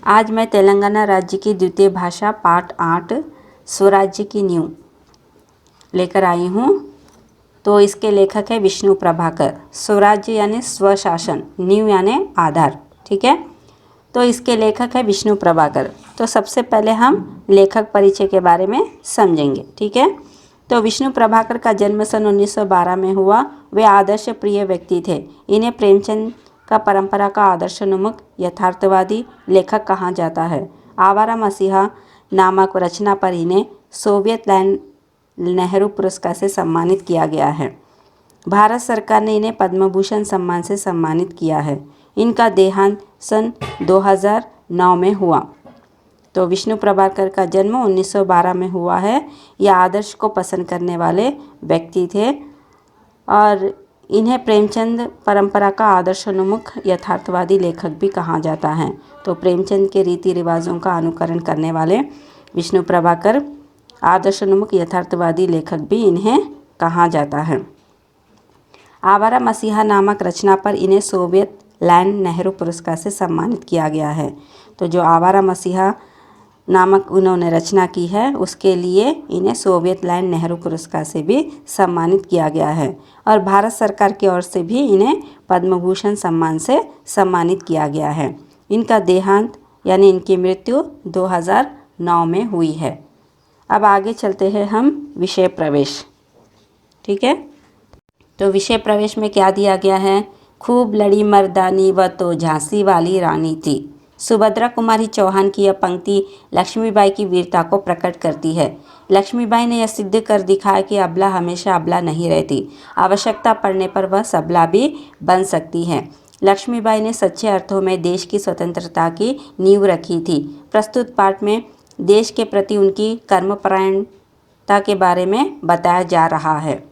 आज मैं तेलंगाना राज्य की द्वितीय भाषा पाठ 8 स्वराज्य की नींव लेकर आई हूँ। तो इसके लेखक है विष्णु प्रभाकर। स्वराज्य यानी स्वशासन, नींव यानी आधार। ठीक है, तो इसके लेखक है विष्णु प्रभाकर। तो सबसे पहले हम लेखक परिचय के बारे में समझेंगे। ठीक है, तो विष्णु प्रभाकर का जन्म सन 1912 में हुआ। वे आदर्श प्रिय व्यक्ति थे। इन्हें प्रेमचंद का परंपरा का आदर्शोन्मुख यथार्थवादी लेखक कहा जाता है। आवारा मसीहा नामक रचना पर इन्हें सोवियत लैंड नेहरू पुरस्कार से सम्मानित किया गया है। भारत सरकार ने इन्हें पद्म भूषण सम्मान से सम्मानित किया है। इनका देहांत सन 2009 में हुआ। तो विष्णु प्रभाकर का जन्म 1912 में हुआ है। यह आदर्श को पसंद करने वाले व्यक्ति थे और इन्हें प्रेमचंद परंपरा का आदर्शोन्मुख यथार्थवादी लेखक भी कहा जाता है। तो प्रेमचंद के रीति रिवाजों का अनुकरण करने वाले विष्णु प्रभाकर आदर्शोन्मुख यथार्थवादी लेखक भी इन्हें कहा जाता है। आवारा मसीहा नामक रचना पर इन्हें सोवियत लैंड नेहरू पुरस्कार से सम्मानित किया गया है। तो जो आवारा मसीहा नामक उन्होंने रचना की है उसके लिए इन्हें सोवियत लैंड नेहरू पुरस्कार से भी सम्मानित किया गया है और भारत सरकार की ओर से भी इन्हें पद्म भूषण सम्मान से सम्मानित किया गया है। इनका देहांत यानी इनकी मृत्यु 2009 में हुई है। अब आगे चलते हैं हम विषय प्रवेश। ठीक है, तो विषय प्रवेश में क्या दिया गया है? खूब लड़ी मर्दानी व तो झांसी वाली रानी थी। सुभद्रा कुमारी चौहान की यह पंक्ति लक्ष्मीबाई की वीरता को प्रकट करती है। लक्ष्मीबाई ने यह सिद्ध कर दिखाया कि अबला हमेशा अबला नहीं रहती, आवश्यकता पड़ने पर वह सबला भी बन सकती है। लक्ष्मीबाई ने सच्चे अर्थों में देश की स्वतंत्रता की नींव रखी थी। प्रस्तुत पाठ में देश के प्रति उनकी कर्मपरायणता के बारे में बताया जा रहा है।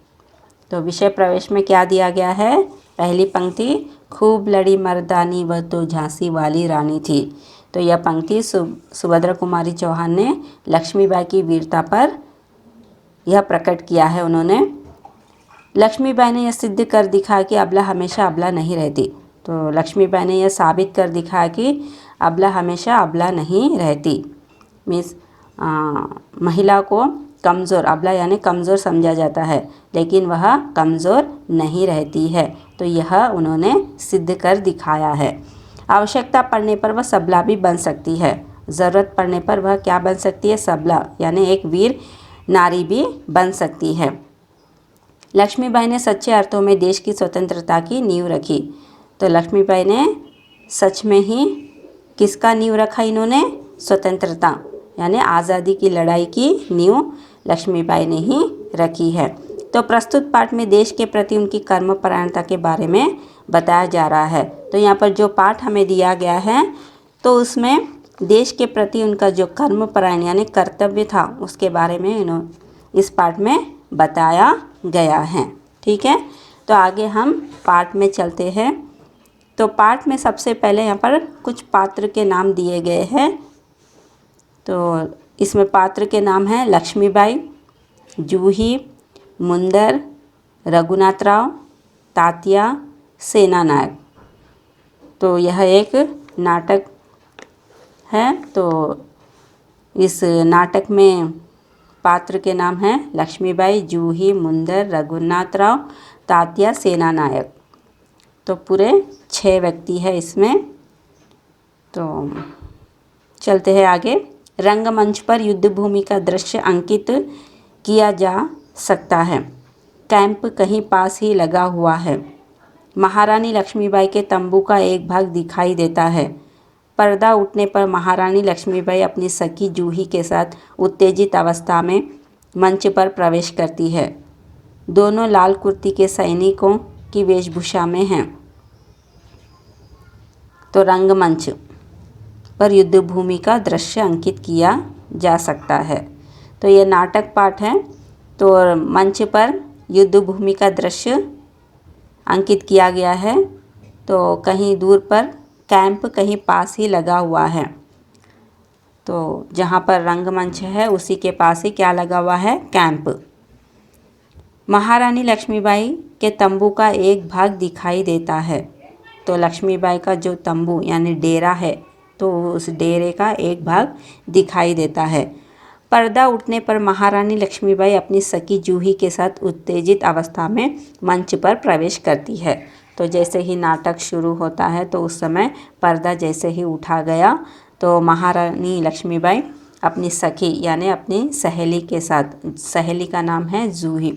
तो विषय प्रवेश में क्या दिया गया है? पहली पंक्ति, खूब लड़ी मर्दानी व तो झांसी वाली रानी थी। तो यह पंक्ति सुभद्रा कुमारी चौहान ने लक्ष्मीबाई की वीरता पर यह प्रकट किया है। उन्होंने लक्ष्मीबाई ने यह सिद्ध कर दिखाया कि अबला हमेशा अबला नहीं रहती। तो लक्ष्मीबाई ने यह साबित कर दिखाया कि अबला हमेशा अबला नहीं रहती। मीन्स महिला को कमज़ोर, अबला यानी कमज़ोर समझा जाता है, लेकिन वह कमज़ोर नहीं रहती है। तो यह उन्होंने सिद्ध कर दिखाया है। आवश्यकता पड़ने पर वह सबला भी बन सकती है। ज़रूरत पड़ने पर वह क्या बन सकती है? सबला यानी एक वीर नारी भी बन सकती है। लक्ष्मीबाई ने सच्चे अर्थों में देश की स्वतंत्रता की नींव रखी। तो लक्ष्मीबाई ने सच में ही किसका नींव रखा? इन्होंने स्वतंत्रता यानी आज़ादी की लड़ाई की नींव लक्ष्मीबाई ने ही रखी है। तो प्रस्तुत पाठ में देश के प्रति उनकी कर्मपरायणता के बारे में बताया जा रहा है। तो यहाँ पर जो पाठ हमें दिया गया है तो उसमें देश के प्रति उनका जो कर्मपरायण यानी कर्तव्य था उसके बारे में इस पाठ में बताया गया है। ठीक है, तो आगे हम पाठ में चलते हैं। तो पाठ में सबसे पहले यहाँ पर कुछ पात्र के नाम दिए गए हैं। तो इसमें पात्र के नाम हैं लक्ष्मीबाई, जूही, मुंदर, रघुनाथराव, तात्या, सेनानायक। तो यह एक नाटक है। तो इस नाटक में पात्र के नाम हैं लक्ष्मीबाई, जूही, मुंदर, रघुनाथराव, तात्या, सेनानायक। तो पूरे 6 व्यक्ति है इसमें। तो चलते हैं आगे। रंगमंच पर युद्ध भूमि का दृश्य अंकित किया जा सकता है। कैंप कहीं पास ही लगा हुआ है। महारानी लक्ष्मीबाई के तंबू का एक भाग दिखाई देता है। पर्दा उठने पर महारानी लक्ष्मीबाई अपनी सखी जूही के साथ उत्तेजित अवस्था में मंच पर प्रवेश करती है। दोनों लाल कुर्ती के सैनिकों की वेशभूषा में हैं। तो रंगमंच पर युद्ध भूमि का दृश्य अंकित किया जा सकता है। तो यह नाटक पाठ है। तो मंच पर युद्ध भूमि का दृश्य अंकित किया गया है। तो कहीं दूर पर कैंप कहीं पास ही लगा हुआ है। तो जहाँ पर रंगमंच है उसी के पास ही क्या लगा हुआ है? कैंप। महारानी लक्ष्मीबाई के तंबू का एक भाग दिखाई देता है। तो लक्ष्मीबाई का जो तंबू यानी डेरा है तो उस डेरे का एक भाग दिखाई देता है। पर्दा उठने पर महारानी लक्ष्मीबाई अपनी सखी जूही के साथ उत्तेजित अवस्था में मंच पर प्रवेश करती है। तो जैसे ही नाटक शुरू होता है तो उस समय पर्दा जैसे ही उठा गया तो महारानी लक्ष्मीबाई अपनी सखी यानी अपनी सहेली के साथ, सहेली का नाम है जूही,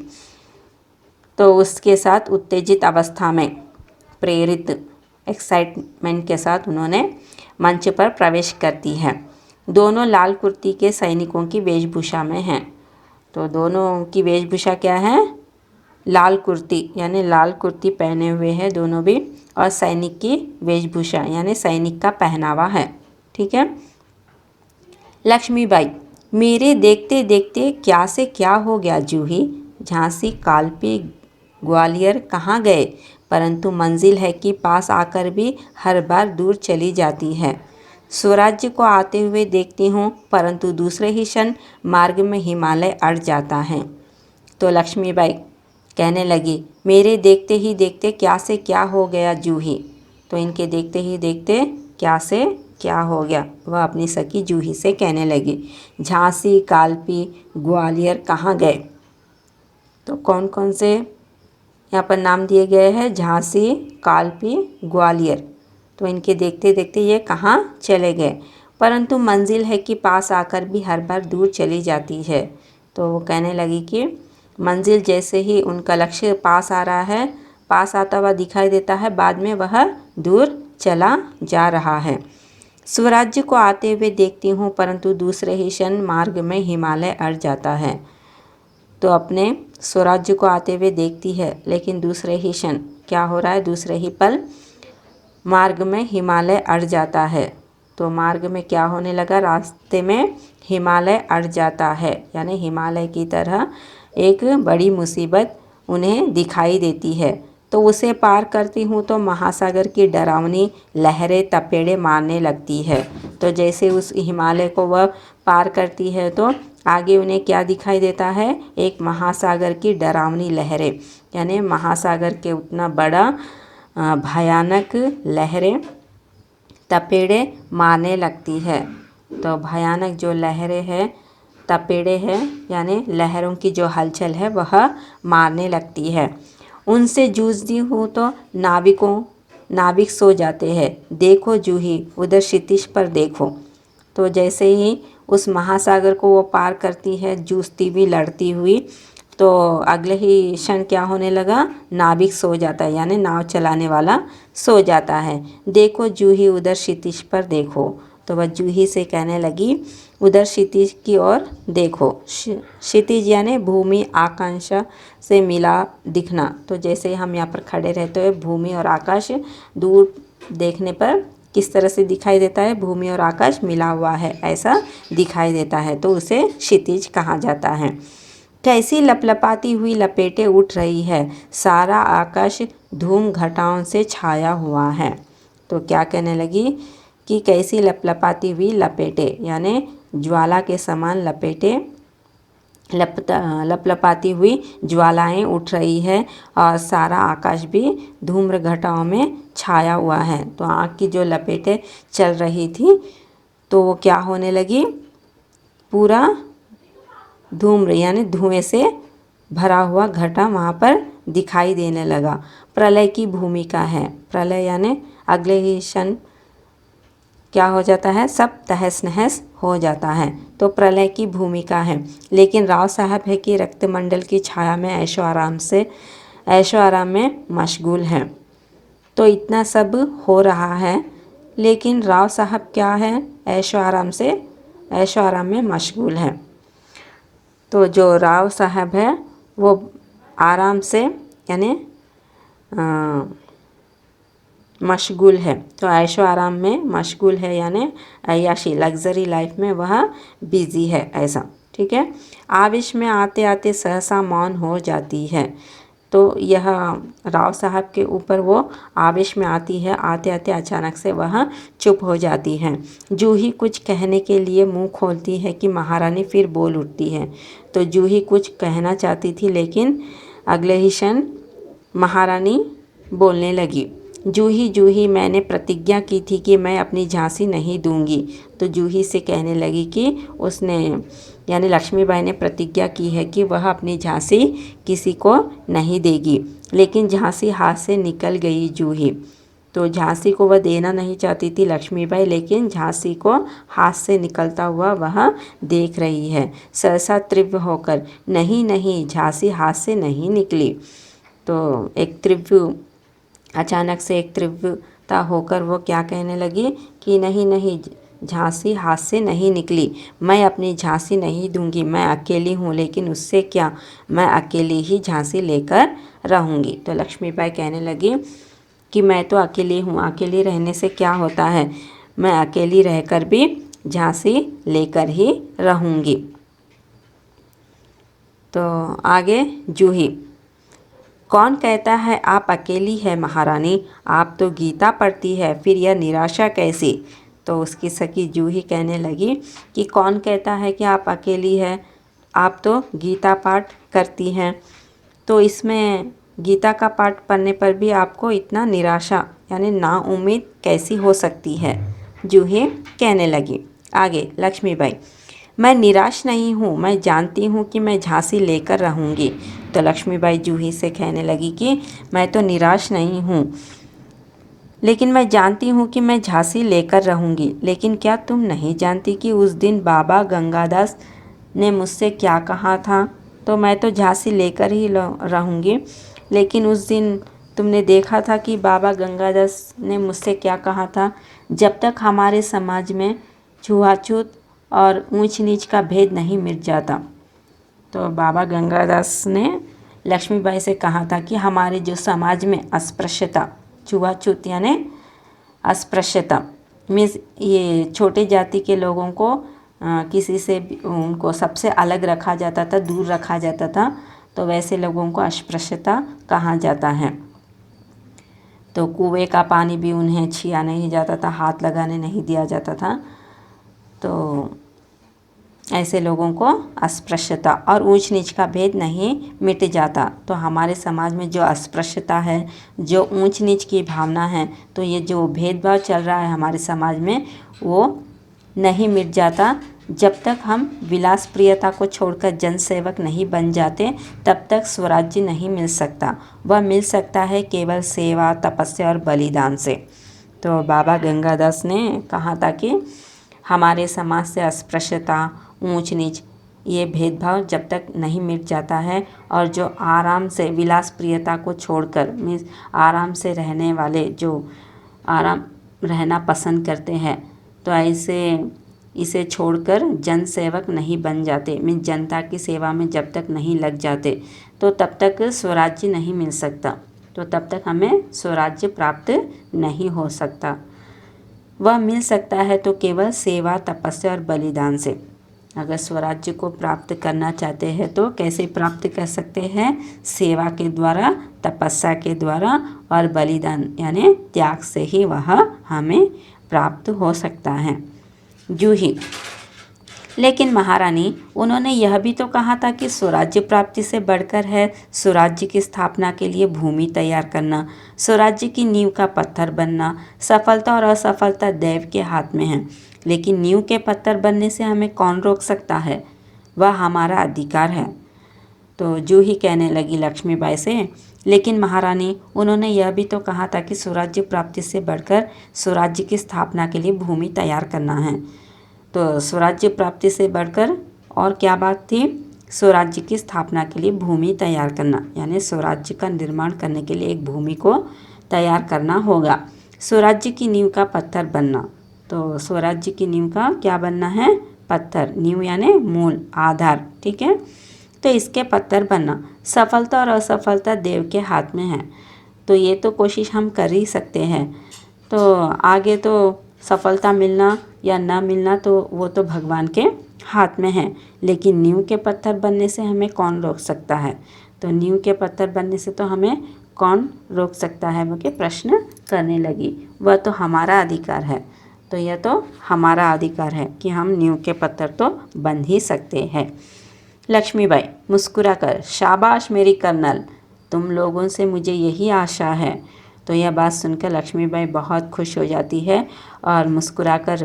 तो उसके साथ उत्तेजित अवस्था में, प्रेरित एक्साइटमेंट के साथ उन्होंने मंच पर प्रवेश करती है। दोनों लाल कुर्ती के सैनिकों की वेशभूषा में हैं। तो दोनों की वेशभूषा क्या है? लाल कुर्ती, यानी लाल कुर्ती पहने हुए हैं दोनों भी, और सैनिक की वेशभूषा यानी सैनिक का पहनावा है। ठीक है। लक्ष्मीबाई, मेरे देखते देखते क्या से क्या हो गया जूही। झांसी, कालपी, ग्वालियर कहाँ गए? परंतु मंजिल है कि पास आकर भी हर बार दूर चली जाती है। स्वराज्य को आते हुए देखती हूँ, परंतु दूसरे ही क्षण मार्ग में हिमालय अड़ जाता है। तो लक्ष्मीबाई कहने लगी, मेरे देखते ही देखते क्या से क्या हो गया जूही। तो इनके देखते ही देखते क्या से क्या हो गया, वह अपनी सखी जूही से कहने लगी। झांसी, कालपी, ग्वालियर कहाँ गए? तो कौन कौन से यहाँ पर नाम दिए गए हैं? झांसी, कालपी, ग्वालियर। तो इनके देखते देखते ये कहाँ चले गए, परंतु मंजिल है कि पास आकर भी हर बार दूर चली जाती है। तो वो कहने लगी कि मंजिल जैसे ही उनका लक्ष्य पास आ रहा है, पास आता हुआ दिखाई देता है, बाद में वह दूर चला जा रहा है। स्वराज्य को आते हुए देखती हूँ, परंतु दूसरे ही क्षण मार्ग में हिमालय अड़ जाता है। तो अपने स्वराज्य को आते हुए देखती है, लेकिन दूसरे ही क्षण क्या हो रहा है? दूसरे ही पल मार्ग में हिमालय अड़ जाता है। तो मार्ग में क्या होने लगा? रास्ते में हिमालय अड़ जाता है, यानी हिमालय की तरह एक बड़ी मुसीबत उन्हें दिखाई देती है। तो उसे पार करती हूँ तो महासागर की डरावनी लहरें तपेड़े मारने लगती है। तो जैसे उस हिमालय को वह पार करती है तो आगे उन्हें क्या दिखाई देता है? एक महासागर की डरावनी लहरें, यानी महासागर के उतना बड़ा भयानक लहरें तपेड़े मारने लगती है। तो भयानक जो लहरें हैं, तपेड़े हैं, यानी लहरों की जो हलचल है वह मारने लगती है। उनसे जूझती हूँ तो नाविक सो जाते हैं। देखो जूही, उधर क्षितिज पर देखो। तो जैसे ही उस महासागर को वो पार करती है, जूझती हुई, लड़ती हुई, तो अगले ही क्षण क्या होने लगा? नाविक सो जाता है, यानी नाव चलाने वाला सो जाता है। देखो जूही, उधर क्षितिज पर देखो। तो वह जूही से कहने लगी, उधर क्षितिज की ओर देखो। क्षितिज यानी भूमि आकांक्षा से मिला दिखना। तो जैसे हम यहाँ पर खड़े रहते हैं, भूमि और आकाश दूर देखने पर किस तरह से दिखाई देता है? भूमि और आकाश मिला हुआ है, ऐसा दिखाई देता है, तो उसे क्षितिज कहा जाता है। कैसी लपलपाती हुई लपेटें उठ रही है, सारा आकाश धूम घटाओं से छाया हुआ है। तो क्या कहने लगी कि कैसी लपलपाती हुई लपेटें, यानी ज्वाला के समान लपेटें, लपलपाती हुई ज्वालाएं उठ रही है और सारा आकाश भी धूम्र घटाओं में छाया हुआ है। तो आग की जो लपेटें चल रही थी तो वो क्या होने लगी? पूरा धूम्र यानी धुएं से भरा हुआ घटा वहाँ पर दिखाई देने लगा। प्रलय की भूमिका है। प्रलय यानी अगले ही क्षण क्या हो जाता है? सब तहस नहस हो जाता है। तो प्रलय की भूमिका है। लेकिन राव साहब है कि रक्तमंडल की छाया में ऐशो आराम में मशगूल हैं। तो इतना सब हो रहा है, लेकिन राव साहब क्या है? ऐशो आराम में मशगूल हैं। तो जो राव साहब है वो आराम से यानी मशगूल है। तो ऐशो आराम में मशगूल है, यानी अय्याशी, लग्जरी लाइफ में वह बिजी है, ऐसा। ठीक है। आवेश में आते आते सहसा मौन हो जाती है। तो यह राव साहब के ऊपर वो आवेश में आती है, आते आते अचानक से वह चुप हो जाती है। जूही कुछ कहने के लिए मुंह खोलती है कि महारानी फिर बोल उठती है। तो जूही कुछ कहना चाहती थी, लेकिन अगले ही क्षण महारानी बोलने लगी। जूही मैंने प्रतिज्ञा की थी कि मैं अपनी झांसी नहीं दूंगी। तो जूही से कहने लगी कि उसने यानी लक्ष्मीबाई ने प्रतिज्ञा की है कि वह अपनी झांसी किसी को नहीं देगी। लेकिन झांसी हाथ से निकल गई जूही। तो झांसी को वह देना नहीं चाहती थी लक्ष्मीबाई, लेकिन झांसी को हाथ से निकलता हुआ वह देख रही है सहसा तीव्र होकर। नहीं नहीं, झांसी हाथ से नहीं निकली। तो अचानक से एक तीव्रता होकर वो क्या कहने लगी कि नहीं नहीं, झांसी हाथ से नहीं निकली। मैं अपनी झांसी नहीं दूंगी। मैं अकेली हूँ, लेकिन उससे क्या, मैं अकेली ही झांसी लेकर रहूँगी। तो लक्ष्मीबाई कहने लगी कि मैं तो अकेली हूँ, अकेली रहने से क्या होता है, मैं अकेली रहकर भी झांसी लेकर ही रहूँगी। तो आगे जूही, कौन कहता है आप अकेली है महारानी, आप तो गीता पढ़ती है, फिर यह निराशा कैसी। तो उसकी सखी जूही कहने लगी कि कौन कहता है कि आप अकेली है, आप तो गीता पाठ करती हैं, तो इसमें गीता का पाठ पढ़ने पर भी आपको इतना निराशा यानी नाउम्मीद कैसी हो सकती है। जूही कहने लगी। आगे लक्ष्मीबाई, मैं निराश नहीं हूँ, मैं जानती हूँ कि मैं झांसी लेकर रहूँगी। तो लक्ष्मीबाई जूही से कहने लगी कि मैं तो निराश नहीं हूँ, लेकिन मैं जानती हूँ कि मैं झांसी लेकर रहूँगी। लेकिन क्या तुम नहीं जानती कि उस दिन बाबा गंगादास ने मुझसे क्या कहा था। तो मैं तो झांसी लेकर ही रहूँगी, लेकिन उस दिन तुमने देखा था कि बाबा गंगादास ने मुझसे क्या कहा था, जब तक हमारे समाज में छुआछूत और ऊंच नीच का भेद नहीं मिट जाता। तो बाबा गंगादास ने लक्ष्मीबाई से कहा था कि हमारे जो समाज में अस्पृश्यता, छुआछूत यानी अस्पृश्यता मीन्स ये छोटे जाति के लोगों को किसी से उनको सबसे अलग रखा जाता था, दूर रखा जाता था, तो वैसे लोगों को अस्पृश्यता कहा जाता है। तो कुएं का पानी भी उन्हें छिया नहीं जाता था, हाथ लगाने नहीं दिया जाता था। तो ऐसे लोगों को अस्पृश्यता और ऊंच नीच का भेद नहीं मिट जाता। तो हमारे समाज में जो अस्पृश्यता है, जो ऊंच नीच की भावना है, तो ये जो भेदभाव चल रहा है हमारे समाज में, वो नहीं मिट जाता जब तक हम विलास प्रियता को छोड़कर जनसेवक नहीं बन जाते, तब तक स्वराज्य नहीं मिल सकता। वह मिल सकता है केवल सेवा, तपस्या और बलिदान से। तो बाबा गंगादास ने कहा था कि हमारे समाज से अस्पृश्यता, ऊंच नीच, ये भेदभाव जब तक नहीं मिट जाता है, और जो आराम से विलास प्रियता को छोड़कर मीन्स आराम से रहने वाले, जो आराम रहना पसंद करते हैं, तो ऐसे इसे छोड़कर जनसेवक नहीं बन जाते, मीन्स जनता की सेवा में जब तक नहीं लग जाते, तो तब तक स्वराज्य नहीं मिल सकता। तो तब तक हमें स्वराज्य प्राप्त नहीं हो सकता। वह मिल सकता है तो केवल सेवा, तपस्या और बलिदान से। अगर स्वराज्य को प्राप्त करना चाहते हैं तो कैसे प्राप्त कर सकते हैं, सेवा के द्वारा, तपस्या के द्वारा और बलिदान यानी त्याग से ही वह हमें प्राप्त हो सकता है। जूही, लेकिन महारानी, उन्होंने यह भी तो कहा था कि स्वराज्य प्राप्ति से बढ़कर है स्वराज्य की स्थापना के लिए भूमि तैयार करना, स्वराज्य की नींव का पत्थर बनना। सफलता और असफलता दैव के हाथ में है, लेकिन नींव के पत्थर बनने से हमें कौन रोक सकता है, वह हमारा अधिकार है। तो जूही कहने लगी लक्ष्मीबाई से, लेकिन महारानी, उन्होंने यह भी तो कहा था कि स्वराज्य प्राप्ति से बढ़कर स्वराज्य की स्थापना के लिए भूमि तैयार करना है। तो स्वराज्य प्राप्ति से बढ़कर और क्या बात थी, स्वराज्य की स्थापना के लिए भूमि तैयार करना, यानी स्वराज्य का निर्माण करने के लिए एक भूमि को तैयार करना होगा। स्वराज्य की नींव का पत्थर बनना, तो स्वराज्य की नींव का क्या बनना है, पत्थर। नींव यानी मूल, आधार, ठीक है। तो इसके पत्थर बनना, सफलता और असफलता देव के हाथ में है। तो ये तो कोशिश हम कर ही सकते हैं, तो आगे तो सफलता मिलना या ना मिलना तो वो तो भगवान के हाथ में है, लेकिन नींव के पत्थर बनने से हमें कौन रोक सकता है। तो नींव के पत्थर बनने से तो हमें कौन रोक सकता है, मुझे प्रश्न करने लगी। वह तो हमारा अधिकार है। तो यह तो हमारा अधिकार है कि हम नींव के पत्थर तो बन ही सकते हैं। लक्ष्मीबाई मुस्कुराकर, शाबाश मेरी कर्नल, तुम लोगों से मुझे यही आशा है। तो यह बात सुनकर लक्ष्मीबाई बहुत खुश हो जाती है और मुस्कुराकर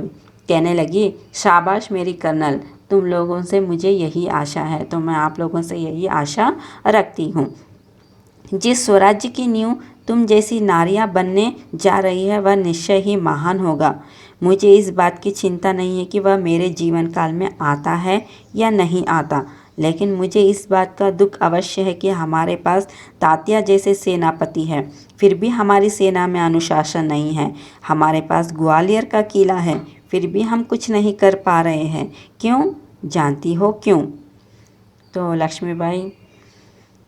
कहने लगी, शाबाश मेरी कर्नल, तुम लोगों से मुझे यही आशा है, तो मैं आप लोगों से यही आशा रखती हूँ। जिस स्वराज्य की नींव तुम जैसी नारियां बनने जा रही है वह निश्चय ही महान होगा। मुझे इस बात की चिंता नहीं है कि वह मेरे जीवन काल में आता है या नहीं आता, लेकिन मुझे इस बात का दुख अवश्य है कि हमारे पास तात्या जैसे सेनापति है, फिर भी हमारी सेना में अनुशासन नहीं है। हमारे पास ग्वालियर का किला है, फिर भी हम कुछ नहीं कर पा रहे हैं। क्यों? जानती हो क्यों? तो लक्ष्मीबाई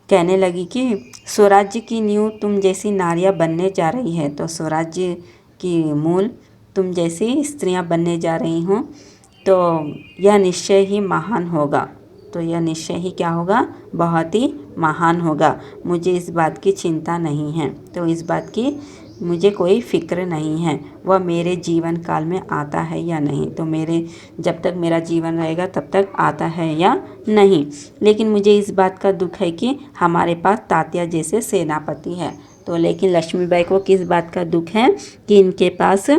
कहने लगी कि स्वराज्य की नींव तुम जैसी नारियां बनने जा रही है, तो स्वराज्य की मूल तुम जैसी स्त्रियां बनने जा रही हो, तो यह निश्चय ही महान होगा। तो यह निश्चय ही क्या होगा? बहुत ही महान होगा। मुझे इस बात की चिंता नहीं है, तो इस बात की मुझे कोई फ़िक्र नहीं है वह मेरे जीवन काल में आता है या नहीं, तो मेरे जब तक मेरा जीवन रहेगा तब तक आता है या नहीं। लेकिन मुझे इस बात का दुख है कि हमारे पास तात्या जैसे सेनापति है। तो लेकिन लक्ष्मीबाई को किस बात का दुख है? कि इनके पास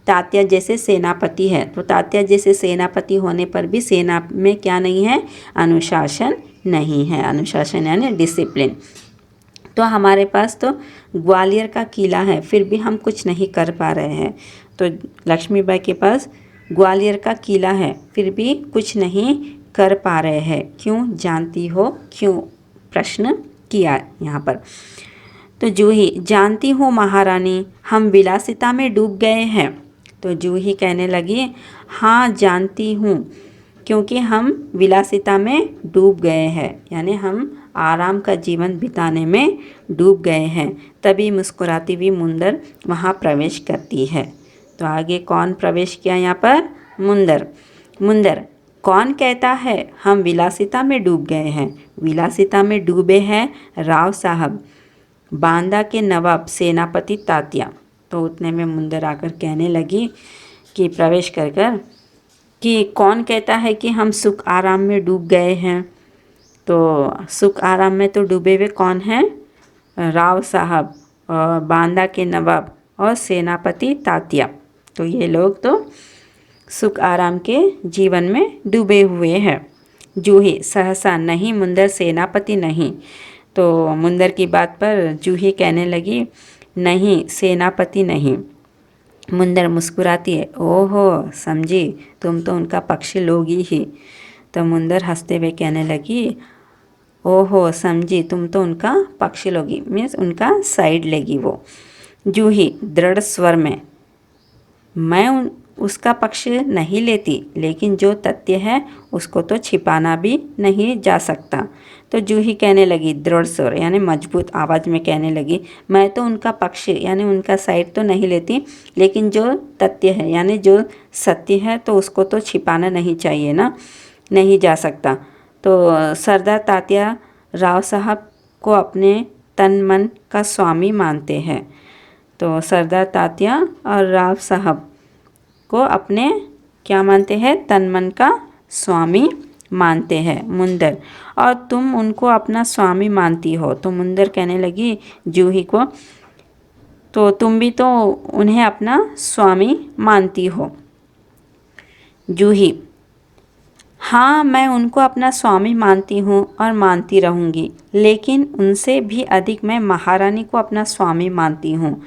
तात्या जैसे सेनापति है। तो तात्या जैसे सेनापति होने पर भी सेना में क्या नहीं है? अनुशासन नहीं है। अनुशासन यानी डिसिप्लिन। तो हमारे पास तो ग्वालियर का किला है, फिर भी हम कुछ नहीं कर पा रहे हैं। तो लक्ष्मीबाई के पास ग्वालियर का किला है, फिर भी कुछ नहीं कर पा रहे हैं। क्यों? जानती हो क्यों? प्रश्न किया यहाँ पर। तो जूही, जानती हूँ महारानी, हम विलासिता में डूब गए हैं। तो जूही कहने लगी, हाँ जानती हूँ, क्योंकि हम विलासिता में डूब गए हैं, यानी हम आराम का जीवन बिताने में डूब गए हैं। तभी मुस्कुराती हुई मुंदर वहाँ प्रवेश करती है। तो आगे कौन प्रवेश किया यहाँ पर? मुंदर। मुंदर, कौन कहता है हम विलासिता में डूब गए हैं? विलासिता में डूबे हैं राव साहब, बांदा के नवाब सेनापति तात्या। तो उतने में मुंदर आकर कहने लगी कि प्रवेश कर कर कि कौन कहता है कि हम सुख आराम में डूब गए हैं? तो सुख आराम में तो डूबे हुए कौन हैं? राव साहब और बांदा के नवाब और सेनापति तात्या। तो ये लोग तो सुख आराम के जीवन में डूबे हुए हैं। जूही सहसा, नहीं मुंदर, सेनापति नहीं। तो मुंदर की बात पर जूही कहने लगी, नहीं सेनापति नहीं। मुंदर मुस्कुराती है, ओहो समझी, तुम तो उनका पक्ष लोगी ही। तो मुंदर हंसते हुए कहने लगी, ओहो समझी, तुम तो उनका पक्ष लोगी, मीन्स उनका साइड लेगी वो। जूही दृढ़ स्वर में, मैं उसका पक्ष नहीं लेती, लेकिन जो तथ्य है उसको तो छिपाना भी नहीं जा सकता। तो जूही कहने लगी दृढ़ स्वर यानी मजबूत आवाज़ में कहने लगी, मैं तो उनका पक्ष यानी उनका साइड तो नहीं लेती, लेकिन जो तथ्य है यानी जो सत्य है तो उसको तो छिपाना नहीं चाहिए ना, नहीं जा सकता। तो सरदार तात्या राव साहब को अपने तन मन का स्वामी मानते हैं। तो सरदार तात्या और राव साहब को अपने क्या मानते हैं? तन मन का स्वामी मानते हैं मुंदर, और तुम उनको अपना स्वामी मानती हो। तो मुंदर कहने लगी जूही को, तो तुम भी तो उन्हें अपना स्वामी मानती हो। जूही, हाँ मैं उनको अपना स्वामी मानती हूँ और मानती रहूँगी, लेकिन उनसे भी अधिक मैं महारानी को अपना स्वामी मानती हूँ,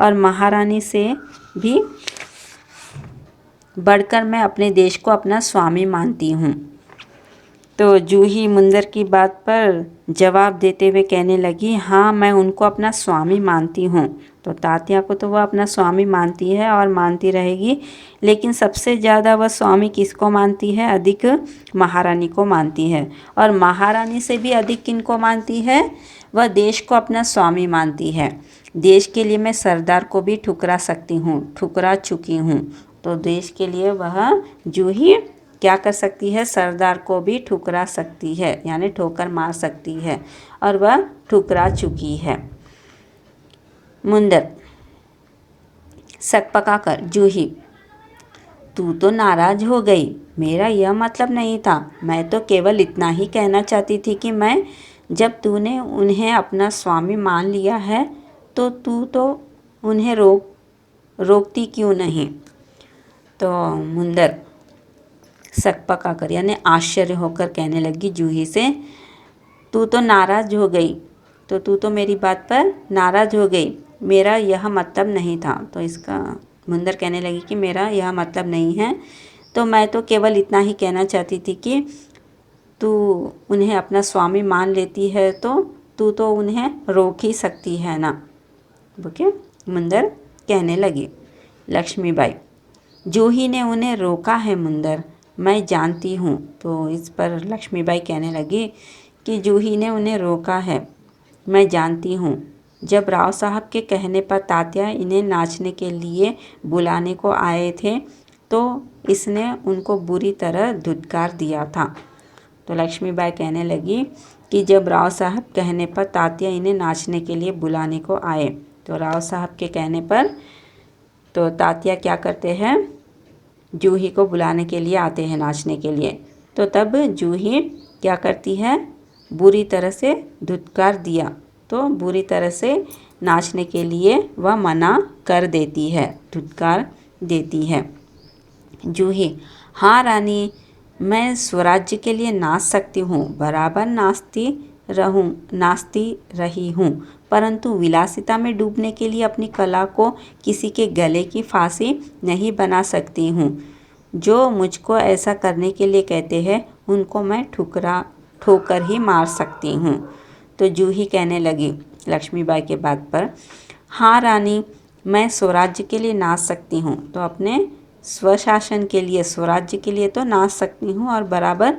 और महारानी से भी बढ़कर मैं अपने देश को अपना स्वामी मानती हूँ। तो जूही मुंदर की बात पर जवाब देते हुए कहने लगी, हाँ मैं उनको अपना स्वामी मानती हूँ। तो तात्या को तो वह अपना स्वामी मानती है और मानती रहेगी, लेकिन सबसे ज़्यादा वह स्वामी किसको मानती है? अधिक महारानी को मानती है। और महारानी से भी अधिक किनको मानती है? वह देश को अपना स्वामी मानती है। देश के लिए मैं सरदार को भी ठुकरा सकती हूँ, ठुकरा चुकी हूँ। तो देश के लिए वह जूही क्या कर सकती है? सरदार को भी ठुकरा सकती है, यानी ठोकर मार सकती है, और वह ठुकरा चुकी है। मुंदर सकपका कर, जूही तू तो नाराज़ हो गई, मेरा यह मतलब नहीं था, मैं तो केवल इतना ही कहना चाहती थी कि मैं जब तूने उन्हें अपना स्वामी मान लिया है तो तू तो उन्हें रोकती क्यों नहीं। तो मुंदर सकपका कर यानी आश्चर्य होकर कहने लगी जूही से, तू तो नाराज़ हो गई, तो तू तो मेरी बात पर नाराज़ हो गई, मेरा यह मतलब नहीं था। तो इसका मुंदर कहने लगी कि मेरा यह मतलब नहीं है, तो मैं तो केवल इतना ही कहना चाहती थी कि तू उन्हें अपना स्वामी मान लेती है तो तू तो उन्हें रोक ही सकती है ना। ओके, मुंदर कहने लगी। लक्ष्मीबाई, जूही ने उन्हें रोका है मुंदर, मैं जानती हूँ। तो इस पर लक्ष्मीबाई कहने लगी कि जूही ने उन्हें रोका है, मैं जानती हूँ। जब राव साहब के कहने पर तात्या इन्हें नाचने के लिए बुलाने को आए थे तो इसने उनको बुरी तरह धुतकार दिया था। तो लक्ष्मीबाई कहने लगी कि जब राव साहब कहने पर तात्या इन्हें नाचने के लिए बुलाने को आए, तो राव साहब के कहने पर तो तात्या क्या करते हैं, जूही को बुलाने के लिए आते हैं नाचने के लिए। तो तब जूही क्या करती है, बुरी तरह से धुतकार दिया, तो बुरी तरह से नाचने के लिए वह मना कर देती है, धुतकार देती है। जूही, हाँ रानी, मैं स्वराज्य के लिए नाच सकती हूँ, बराबर नाचती रही हूँ, परंतु विलासिता में डूबने के लिए अपनी कला को किसी के गले की फांसी नहीं बना सकती हूँ। जो मुझको ऐसा करने के लिए कहते हैं उनको मैं ठोकर ही मार सकती हूँ। तो जूही कहने लगी लक्ष्मीबाई के बात पर, हाँ रानी, मैं स्वराज्य के लिए नाच सकती हूँ, तो अपने स्वशासन के लिए, स्वराज्य के लिए तो नाच सकती हूँ और बराबर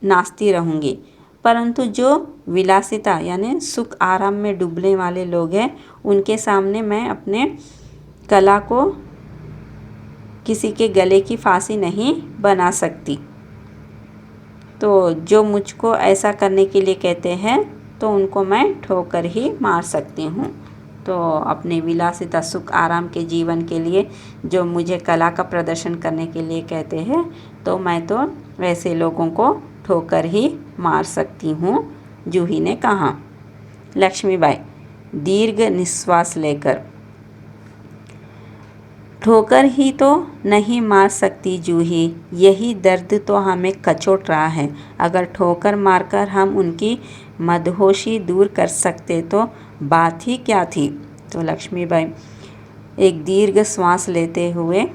नाचती रहूँगी, परंतु जो विलासिता यानी सुख आराम में डूबने वाले लोग हैं उनके सामने मैं अपने कला को किसी के गले की फांसी नहीं बना सकती। तो जो मुझको ऐसा करने के लिए कहते हैं तो उनको मैं ठोकर ही मार सकती हूँ। तो अपने विलासिता सुख आराम के जीवन के लिए जो मुझे कला का प्रदर्शन करने के लिए कहते हैं तो मैं तो वैसे लोगों को ठोकर ही मार सकती हूँ, जूही ने कहा। लक्ष्मीबाई दीर्घ निश्वास लेकर, ठोकर ही तो नहीं मार सकती जूही, यही दर्द तो हमें कचोट रहा है। अगर ठोकर मारकर हम उनकी मदहोशी दूर कर सकते तो बात ही क्या थी। तो लक्ष्मीबाई एक दीर्घ श्वास लेते हुए,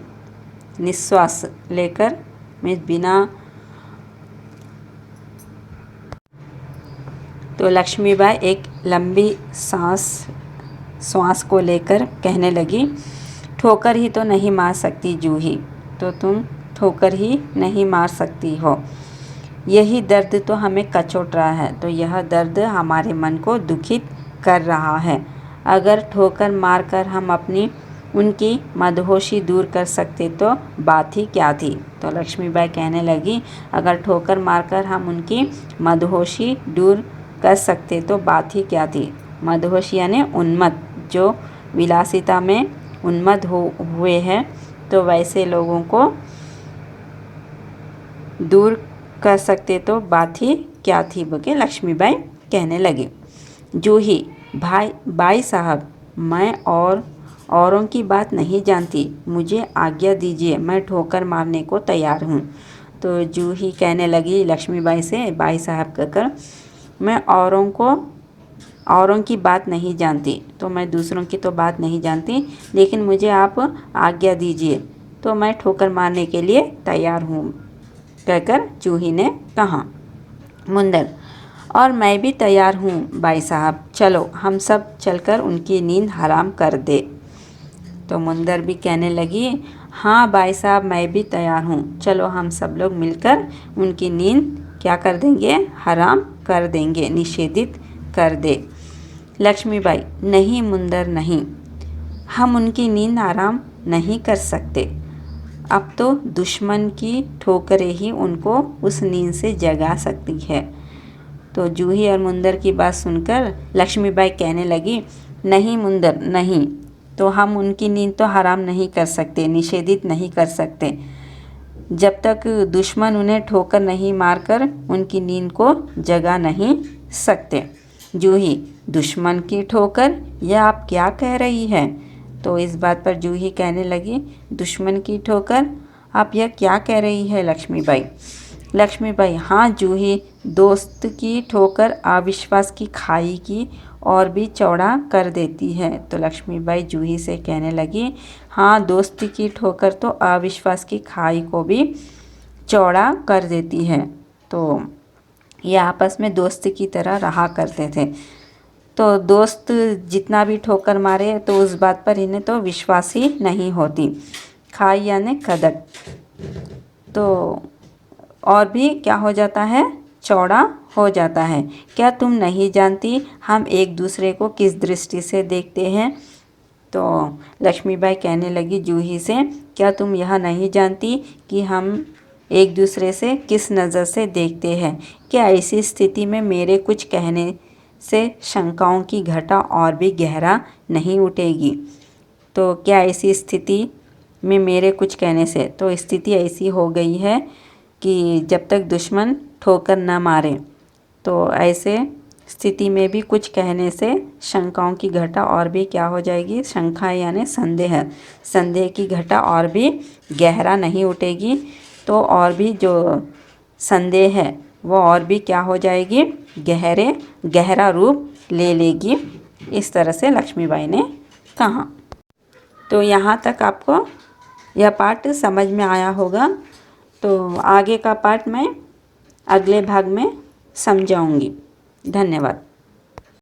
निश्वास लेकर में बिना, तो लक्ष्मीबाई एक लंबी श्वास को लेकर कहने लगी, ठोकर ही तो नहीं मार सकती जूही, तो तुम ठोकर ही नहीं मार सकती हो, यही दर्द तो हमें कचोट रहा है, तो यह दर्द हमारे मन को दुखित कर रहा है। अगर ठोकर मारकर हम उनकी मदहोशी दूर कर सकते तो बात ही क्या थी। तो लक्ष्मीबाई कहने लगी, अगर ठोकर मारकर हम उनकी मदहोशी दूर कर सकते तो बात ही क्या थी। मदहोशी यानी उन्मत्त, जो विलासिता में उन्मत्त हुए हैं, तो वैसे लोगों को दूर कर सकते तो बात ही क्या थी, बोके लक्ष्मीबाई कहने लगी। जूही, बाई साहब, मैं औरों की बात नहीं जानती, मुझे आज्ञा दीजिए, मैं ठोकर मारने को तैयार हूँ। तो जूही कहने लगी लक्ष्मीबाई से, बाई साहब कहकर, मैं औरों की बात नहीं जानती, तो मैं दूसरों की तो बात नहीं जानती, लेकिन मुझे आप आज्ञा दीजिए तो मैं ठोकर मारने के लिए तैयार हूँ, कहकर जूही ने कहा। मुंदर, और मैं भी तैयार हूँ बाई साहब, चलो हम सब चलकर उनकी नींद हराम कर दे। तो मुंदर भी कहने लगी, हाँ बाई साहब, मैं भी तैयार हूँ, चलो हम सब लोग मिलकर उनकी नींद क्या कर देंगे, हराम कर देंगे, निषेधित कर दे। लक्ष्मीबाई, नहीं मुंदर नहीं, हम उनकी नींद आराम नहीं कर सकते, अब तो दुश्मन की ठोकरें ही उनको उस नींद से जगा सकती है। तो जूही और मुंदर की बात सुनकर लक्ष्मीबाई कहने लगी, नहीं मुंदर नहीं, तो हम उनकी नींद तो हराम नहीं कर सकते, निषेधित नहीं कर सकते, जब तक दुश्मन उन्हें ठोकर नहीं मारकर उनकी नींद को जगा नहीं सकते। जूही, दुश्मन की ठोकर, यह आप क्या कह रही है? तो इस बात पर जूही कहने लगी, दुश्मन की ठोकर, आप यह क्या कह रही है लक्ष्मीबाई? लक्ष्मीबाई, हाँ जूही, दोस्त की ठोकर अविश्वास की खाई की और भी चौड़ा कर देती है। तो लक्ष्मीबाई जूही से कहने लगी, हाँ दोस्त की ठोकर तो अविश्वास की खाई को भी चौड़ा कर देती है। तो ये आपस में दोस्त की तरह रहा करते थे। तो दोस्त जितना भी ठोकर मारे तो उस बात पर इन्हें तो विश्वास ही नहीं होती। खाई यानी कदर। तो और भी क्या हो जाता है? चौड़ा हो जाता है। क्या तुम नहीं जानती हम एक दूसरे को किस दृष्टि से देखते हैं? तो लक्ष्मीबाई कहने लगी जूही से, क्या तुम यह नहीं जानती कि हम एक दूसरे से किस नज़र से देखते हैं? क्या ऐसी स्थिति में मेरे कुछ कहने से शंकाओं की घटा और भी गहरा नहीं उठेगी? तो क्या ऐसी स्थिति में मेरे कुछ कहने से, तो स्थिति ऐसी हो गई है कि जब तक दुश्मन ठोकर न मारे, तो ऐसे स्थिति में भी कुछ कहने से शंकाओं की घटा और भी क्या हो जाएगी? शंका यानी संदेह, संदेह की घटा और भी गहरा नहीं उठेगी। तो और भी जो संदेह है वो और भी क्या हो जाएगी? गहरा रूप ले लेगी। इस तरह से लक्ष्मीबाई ने कहा। तो यहाँ तक आपको यह पाठ समझ में आया होगा। तो आगे का पाठ मैं अगले भाग में समझाऊंगी। धन्यवाद।